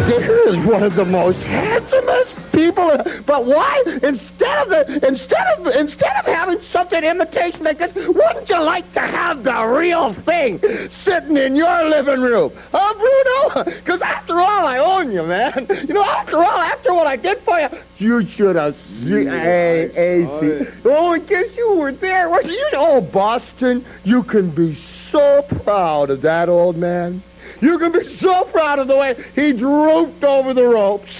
There is one of the most handsomest people. But why? Instead of having something imitation like this, wouldn't you like to have the real thing sitting in your living room? Huh, Bruno? Because after all, I own you, man. You know, after all, after what I did for you, you should have seen. Oh, in case you were there. Oh, Boston, you can be so proud of that old man. You can be so proud of the way he drooped over the ropes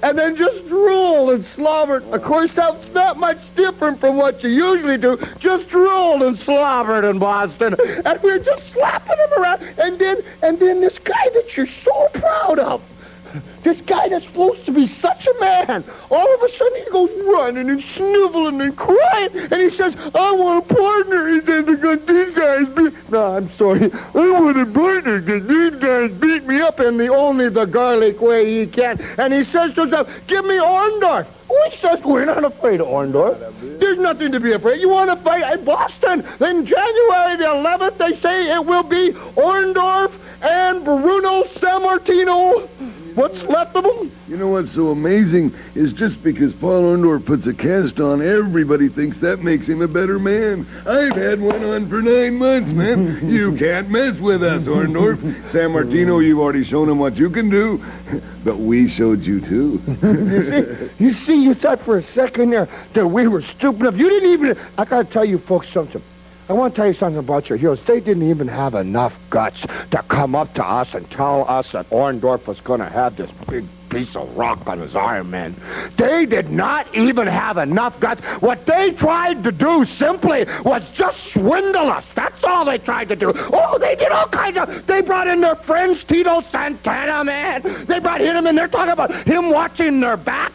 and then just drooled and slobbered. Of course, that's not much different from what you usually do. Just drooled and slobbered in Boston. And we're just slapping him around. And then this guy that you're so proud of, this guy that's supposed to be such a man, all of a sudden he goes running and sniveling and crying, and he says, I want a partner. He says, because these guys beat... No, I'm sorry. I want a partner because these guys beat me up in only the garlic way he can. And he says to himself, give me Orndorff. Oh, he says, we're not afraid of Orndorff. There's nothing to be afraid. You want to fight at Boston? Then January the 11th, they say it will be Orndorff and Bruno Sammartino. What's left of them? You know what's so amazing is just because Paul Orndorff puts a cast on, everybody thinks that makes him a better man. I've had one on for 9 months, man. You can't mess with us, Orndorff. Sammartino, you've already shown him what you can do. But we showed you, too. You see, you thought for a second there that we were stupid enough. You didn't even... I got to tell you folks something. I want to tell you something about your heroes. They didn't even have enough guts to come up to us and tell us that Orndorff was going to have this big piece of rock on his arm, man. They did not even have enough guts. What they tried to do simply was just swindle us. That's all they tried to do. Oh, they did all kinds of... They brought in their friends, Tito Santana, man. They brought him in there talking about him watching their backs.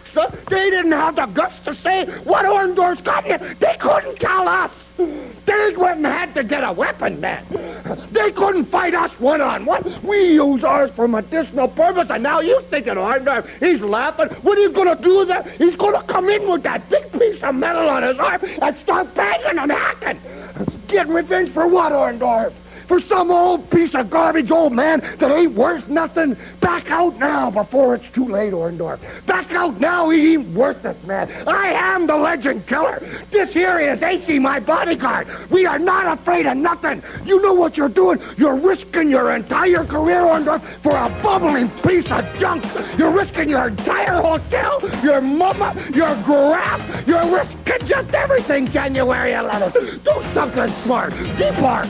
They didn't have the guts to say what Orndorff's got in it. They couldn't tell us. They went and had to get a weapon, man. They couldn't fight us one-on-one. We use ours for medicinal purpose, and now you thinking Orndorff, he's laughing. What are you going to do with that? He's going to come in with that big piece of metal on his arm and start banging and hacking. Getting revenge for what, Orndorff? For some old piece of garbage old man that ain't worth nothing? Back out now before it's too late, Orndorff. Back out now, he ain't worth it, man. I am the legend killer. This here is AC, my bodyguard. We are not afraid of nothing. You know what you're doing? You're risking your entire career, Orndorff, for a bubbling piece of junk. You're risking your entire hotel, your mama, your graph. You're risking just everything, January 11th. Do something smart. Depart.